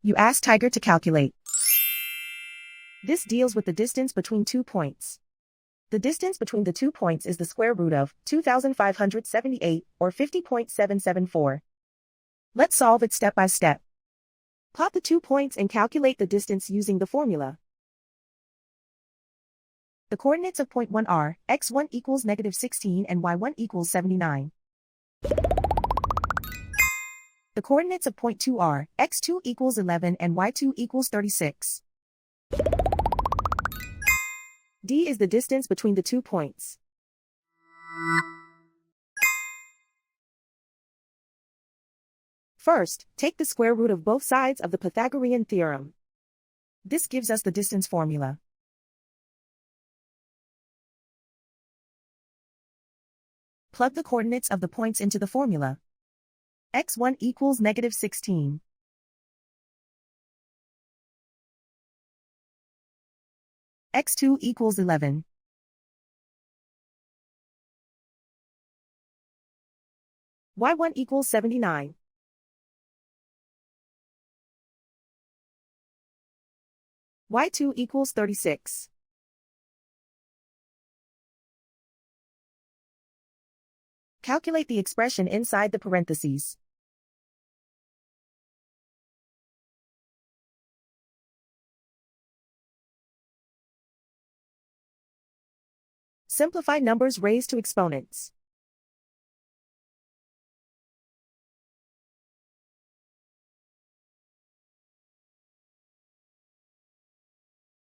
You ask Tiger to calculate. This deals with the distance between 2 points. The distance between the 2 points is the square root of 2,578, or 50.774. Let's solve it step by step. Plot the 2 points and calculate the distance using the formula. The coordinates of point 1 are, x1 equals -16 and y1 equals 79. The coordinates of point 2 are, x2 equals 11 and y2 equals 36. D is the distance between the 2 points. First, take the square root of both sides of the Pythagorean theorem. This gives us the distance formula. Plug the coordinates of the points into the formula. x1 equals -16. x2 equals 11. y1 equals 79. y2 equals 36. Calculate the expression inside the parentheses. Simplify numbers raised to exponents.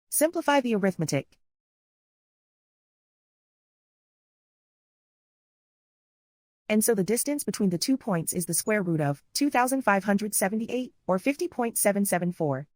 Simplify the arithmetic. And so the distance between the 2 points is the square root of 2,578, or 50.774.